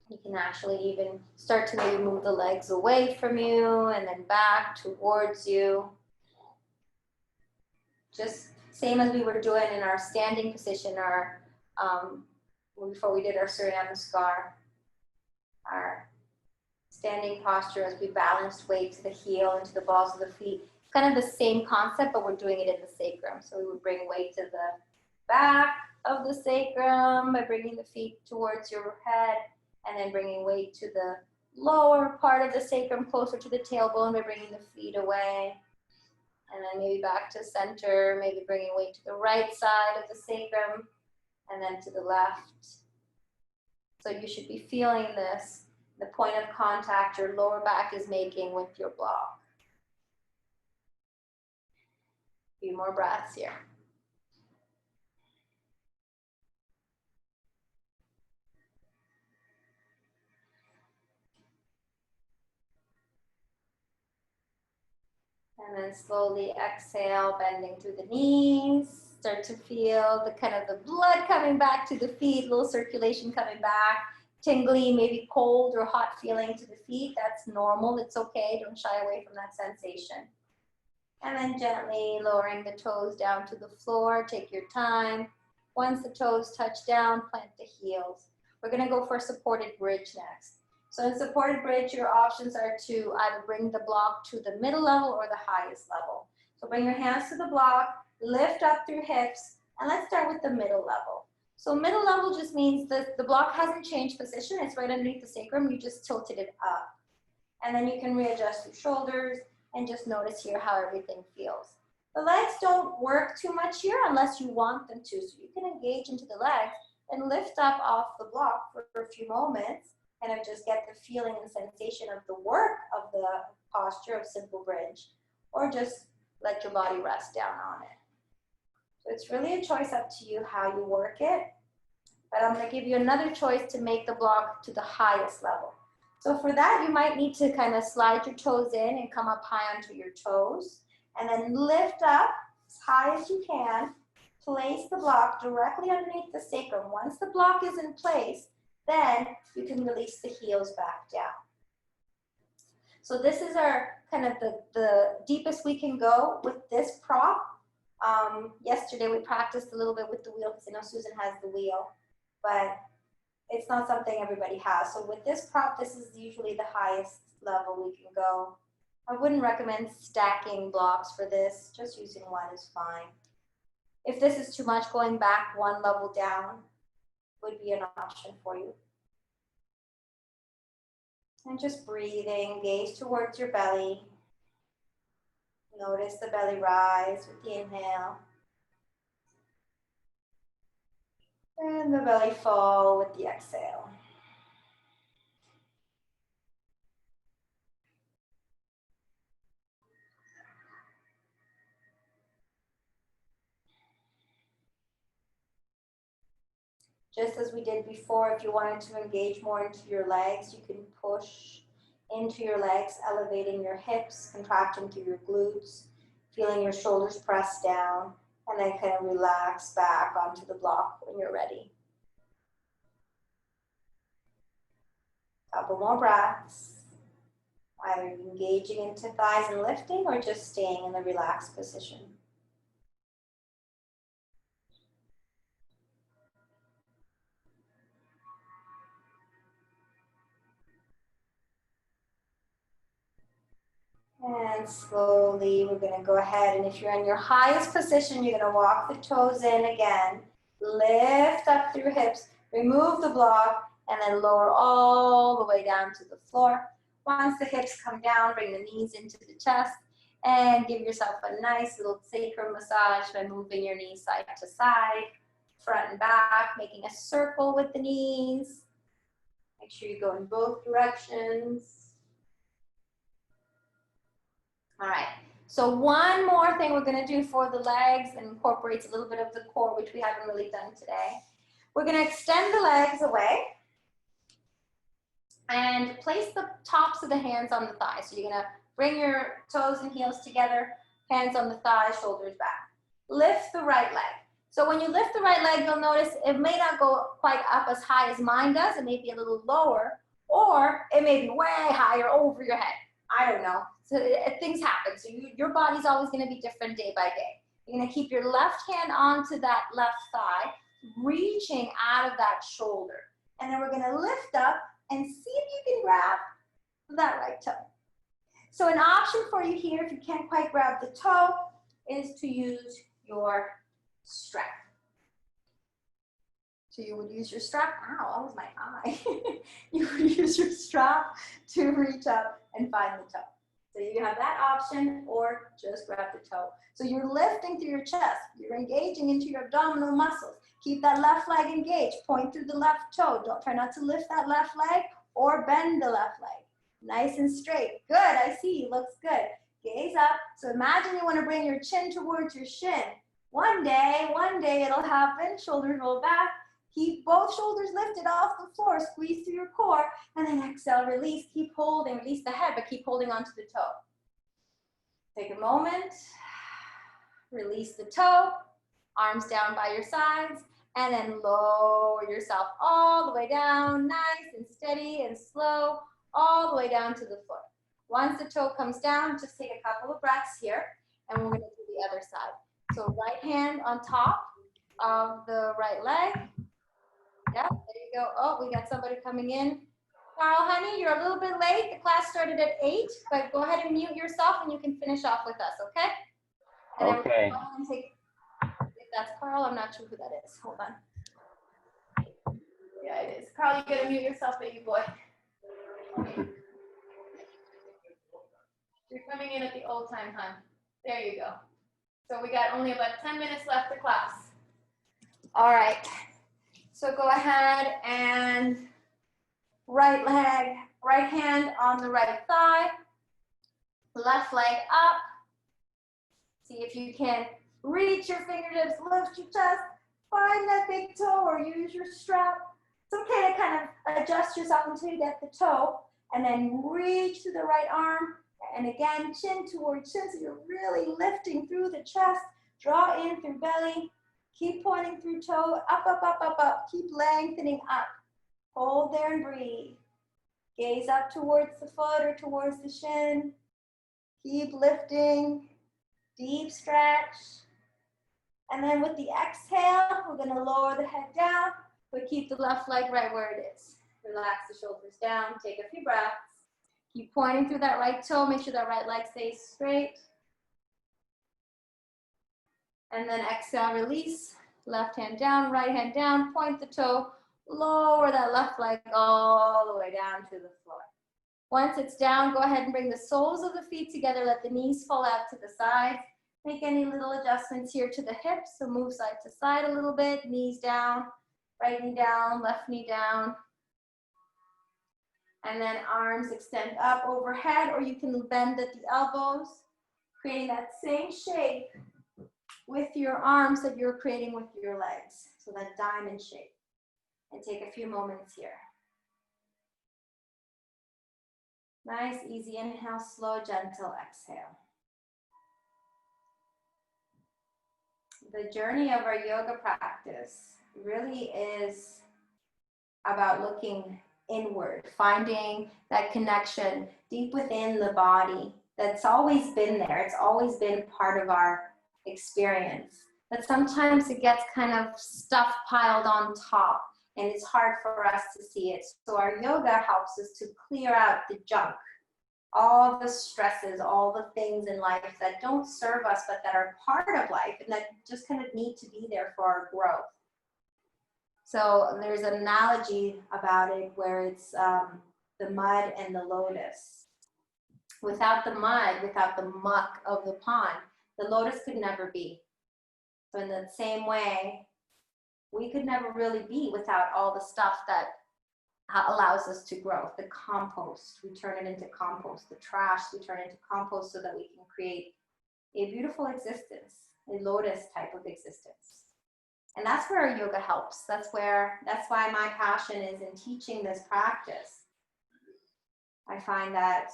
You can actually even start to maybe move the legs away from you and then back towards you. Just same as we were doing in our standing position, our before we did our Surya Namaskar, our standing posture as we balanced weight to the heel into the balls of the feet. It's kind of the same concept, but we're doing it in the sacrum. So we would bring weight to the back of the sacrum by bringing the feet towards your head, and then bringing weight to the lower part of the sacrum closer to the tailbone by bringing the feet away. And then maybe back to center, maybe bringing weight to the right side of the sacrum, and then to the left. So you should be feeling this, the point of contact your lower back is making with your block. A few more breaths here. And then slowly exhale, bending through the knees. Start to feel the kind of the blood coming back to the feet, little circulation coming back, tingly, maybe cold or hot feeling to the feet. That's normal, it's okay, don't shy away from that sensation. And then gently lowering the toes down to the floor, take your time. Once the toes touch down, plant the heels. We're gonna go for a supported bridge next. So in supported bridge, your options are to either bring the block to the middle level or the highest level. So bring your hands to the block, lift up through hips, and let's start with the middle level. So middle level just means that the block hasn't changed position, it's right underneath the sacrum, you just tilted it up. And then you can readjust your shoulders and just notice here how everything feels. The legs don't work too much here unless you want them to, so you can engage into the legs and lift up off the block for a few moments, kind of just get the feeling and sensation of the work of the posture of simple bridge, or just let your body rest down on it. So it's really a choice up to you how you work it, but I'm gonna give you another choice to make the block to the highest level. So for that, you might need to kind of slide your toes in and come up high onto your toes, and then lift up as high as you can, place the block directly underneath the sacrum. Once the block is in place, then you can release the heels back down. So this is our kind of the deepest we can go with this prop. Yesterday we practiced a little bit with the wheel because I know Susan has the wheel, but it's not something everybody has. So with this prop, this is usually the highest level we can go. I wouldn't recommend stacking blocks for this, just using one is fine. If this is too much, going back one level down would be an option for you. And just breathing, gaze towards your belly. Notice the belly rise with the inhale. And the belly fall with the exhale. Just as we did before, if you wanted to engage more into your legs, you can push into your legs, elevating your hips, contracting through your glutes, feeling your shoulders press down, and then kind of relax back onto the block when you're ready. Couple more breaths. Either engaging into thighs and lifting or just staying in the relaxed position. And slowly we're going to go ahead, and if you're in your highest position, you're going to walk the toes in again. Lift up through hips, remove the block, and then lower all the way down to the floor. Once the hips come down, bring the knees into the chest and give yourself a nice little sacrum massage by moving your knees side to side, front and back, making a circle with the knees. Make sure you go in both directions. All right, so one more thing we're gonna do for the legs and incorporates a little bit of the core, which we haven't really done today. We're gonna extend the legs away and place the tops of the hands on the thighs. So you're gonna bring your toes and heels together, hands on the thighs, shoulders back. Lift the right leg. So when you lift the right leg, you'll notice it may not go quite up as high as mine does. It may be a little lower, or it may be way higher over your head. I don't know. So things happen. So your body's always going to be different day by day. You're going to keep your left hand onto that left thigh, reaching out of that shoulder. And then we're going to lift up and see if you can grab that right toe. So an option for you here, if you can't quite grab the toe, is to use your strap. So you would use your strap, ow, that was my eye. You would use your strap to reach up and find the toe. So you have that option, or just grab the toe. So you're lifting through your chest. You're engaging into your abdominal muscles. Keep that left leg engaged. Point through the left toe. Don't try not to lift that left leg or bend the left leg. Nice and straight. Good, I see, looks good. Gaze up. So imagine you want to bring your chin towards your shin. One day it'll happen. Shoulders roll back. Keep both shoulders lifted off the floor. Squeeze through your core. And then exhale, release. Keep holding. Release the head, but keep holding onto the toe. Take a moment. Release the toe. Arms down by your sides. And then lower yourself all the way down. Nice and steady and slow. All the way down to the foot. Once the toe comes down, just take a couple of breaths here. And we're going to do the other side. So right hand on top of the right leg. Yep, there you go. Oh, we got somebody coming in. Carl, honey, you're a little bit late. The class started at 8, but go ahead and mute yourself and you can finish off with us, okay? And then Okay. go ahead and take, if that's Carl, I'm not sure who that is. Hold on. Yeah, it is. Carl, you gotta mute yourself, baby boy. You're coming in at the old time, hon. There you go. So we got only about 10 minutes left of class. All right. So go ahead and right hand on the right thigh, left leg up. See if you can reach your fingertips, lift your chest, find that big toe or use your strap. It's okay to kind of adjust yourself until you get the toe, and then reach to the right arm. And again, chin towards chin, so you're really lifting through the chest. Draw in through belly. Keep pointing through toe, up, up, up, up, up. Keep lengthening up. Hold there and breathe. Gaze up towards the foot or towards the shin. Keep lifting. Deep stretch. And then with the exhale, we're going to lower the head down, but keep the left leg right where it is. Relax the shoulders down. Take a few breaths. Keep pointing through that right toe. Make sure that right leg stays straight. And then exhale, release. Left hand down, right hand down. Point the toe. Lower that left leg all the way down to the floor. Once it's down, go ahead and bring the soles of the feet together. Let the knees fall out to the side. Make any little adjustments here to the hips. So move side to side a little bit. Knees down, right knee down, left knee down. And then arms extend up overhead, or you can bend at the elbows, creating that same shape with your arms that you're creating with your legs. So that diamond shape. And take a few moments here. Nice, easy inhale, slow, gentle exhale. The journey of our yoga practice really is about looking inward, finding that connection deep within the body that's always been there. It's always been part of our experience. But sometimes it gets kind of stuff piled on top, and it's hard for us to see it. So our yoga helps us to clear out the junk, all the stresses, all the things in life that don't serve us, but that are part of life and that just kind of need to be there for our growth. So there's an analogy about it where it's the mud and the lotus. Without the mud, without the muck of the pond, the lotus could never be. So in the same way, we could never really be without all the stuff that allows us to grow. The compost, we turn it into compost. The trash, we turn into compost so that we can create a beautiful existence, a lotus type of existence. And that's where our yoga helps. That's why my passion is in teaching this practice. I find that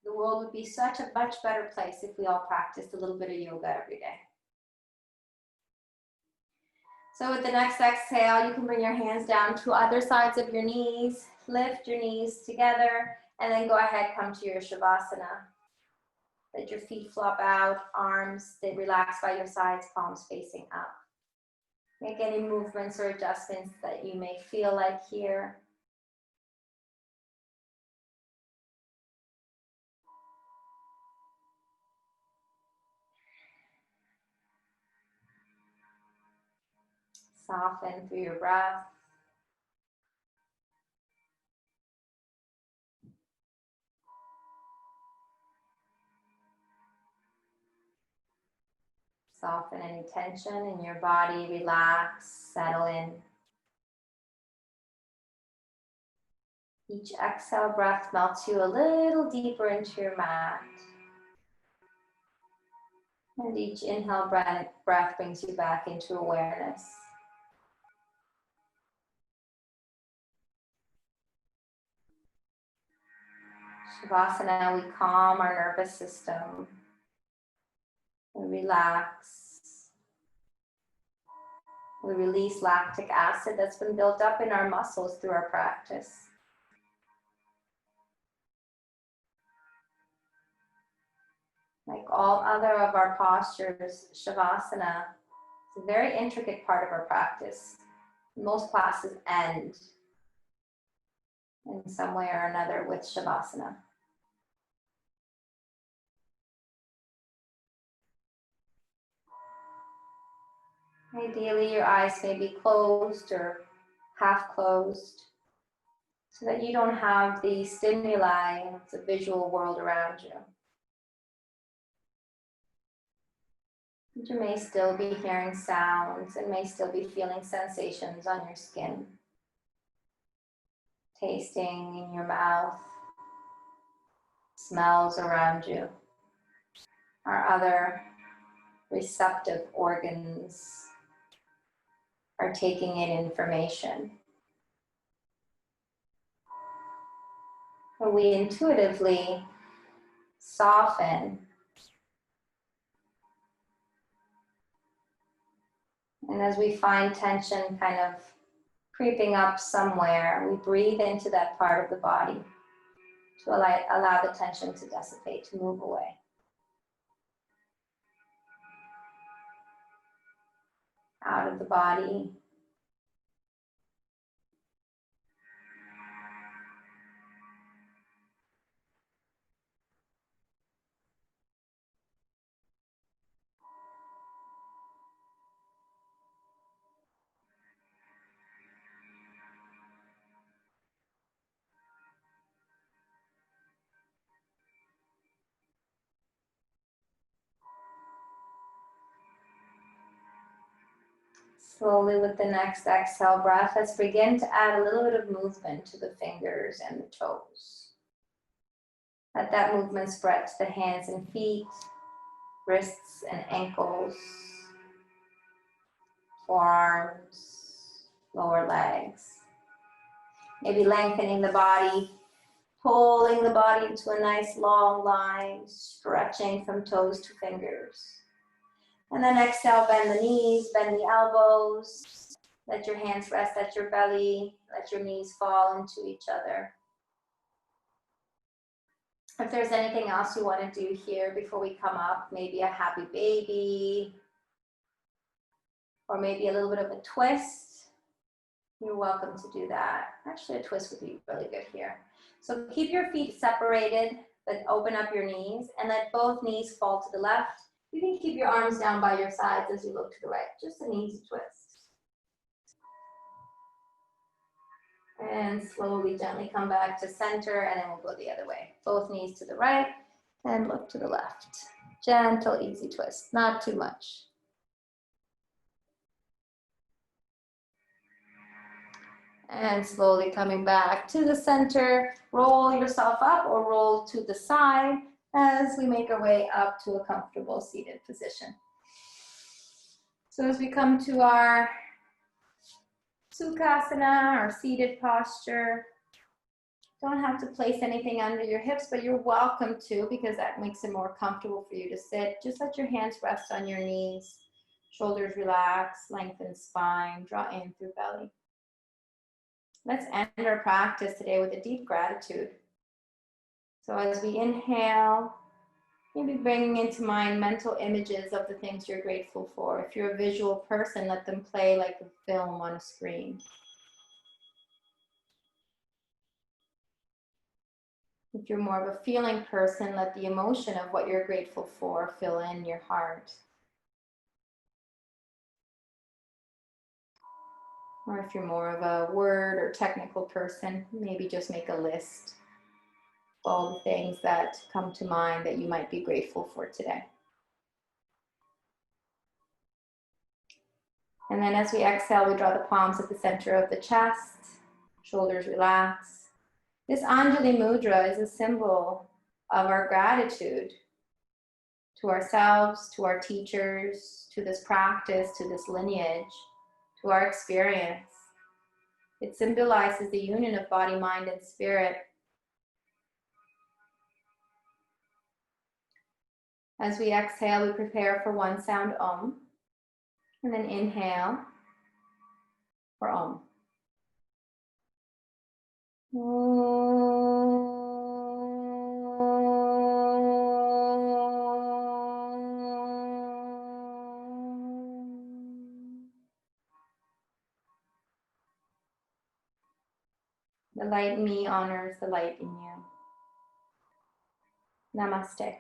the world would be such a much better place if we all practiced a little bit of yoga every day. So with the next exhale, you can bring your hands down to other sides of your knees, lift your knees together, and then go ahead, come to your Shavasana. Let your feet flop out, arms stay relaxed by your sides, palms facing up. Make any movements or adjustments that you may feel like here. Soften through your breath. Soften any tension in your body, relax, settle in. Each exhale breath melts you a little deeper into your mat. And each inhale breath brings you back into awareness. Shavasana, we calm our nervous system. We relax. We release lactic acid that's been built up in our muscles through our practice. Like all other of our postures, Shavasana is a very intricate part of our practice. Most classes end in some way or another with Shavasana. Ideally, your eyes may be closed or half closed so that you don't have the stimuli of the visual world around you. You may still be hearing sounds and may still be feeling sensations on your skin, tasting in your mouth, smells around you. Our other receptive organs are taking in information. But we intuitively soften and as we find tension kind of creeping up somewhere, we breathe into that part of the body to allow the tension to dissipate, to move away. Out of the body. Slowly with the next exhale breath, let's begin to add a little bit of movement to the fingers and the toes. Let that movement spread to the hands and feet, wrists and ankles, forearms, lower legs. Maybe lengthening the body, pulling the body into a nice long line, stretching from toes to fingers. And then exhale, bend the knees, bend the elbows. Let your hands rest at your belly. Let your knees fall into each other. If there's anything else you want to do here before we come up, maybe a happy baby, or maybe a little bit of a twist, you're welcome to do that. Actually, a twist would be really good here. So keep your feet separated, but open up your knees and let both knees fall to the left. You can keep your arms down by your sides as you look to the right, just an easy twist. And slowly, gently come back to center, and then we'll go the other way. Both knees to the right and look to the left. Gentle, easy twist, not too much. And slowly coming back to the center, roll yourself up or roll to the side as we make our way up to a comfortable seated position. So as we come to our Sukhasana, our seated posture, don't have to place anything under your hips, but you're welcome to because that makes it more comfortable for you to sit. Just let your hands rest on your knees. Shoulders relax, lengthen spine, draw in through belly. Let's end our practice today with a deep gratitude. So as we inhale, maybe bringing into mind mental images of the things you're grateful for. If you're a visual person, let them play like a film on a screen. If you're more of a feeling person, let the emotion of what you're grateful for fill in your heart. Or if you're more of a word or technical person, maybe just make a list of all the things that come to mind that you might be grateful for today. And then as we exhale, we draw the palms at the center of the chest, shoulders relax. This Anjali Mudra is a symbol of our gratitude to ourselves, to our teachers, to this practice, to this lineage, to our experience. It symbolizes the union of body, mind, and spirit. As we exhale, we prepare for one sound Om, and then inhale for Om. The light in me honors the light in you. Namaste.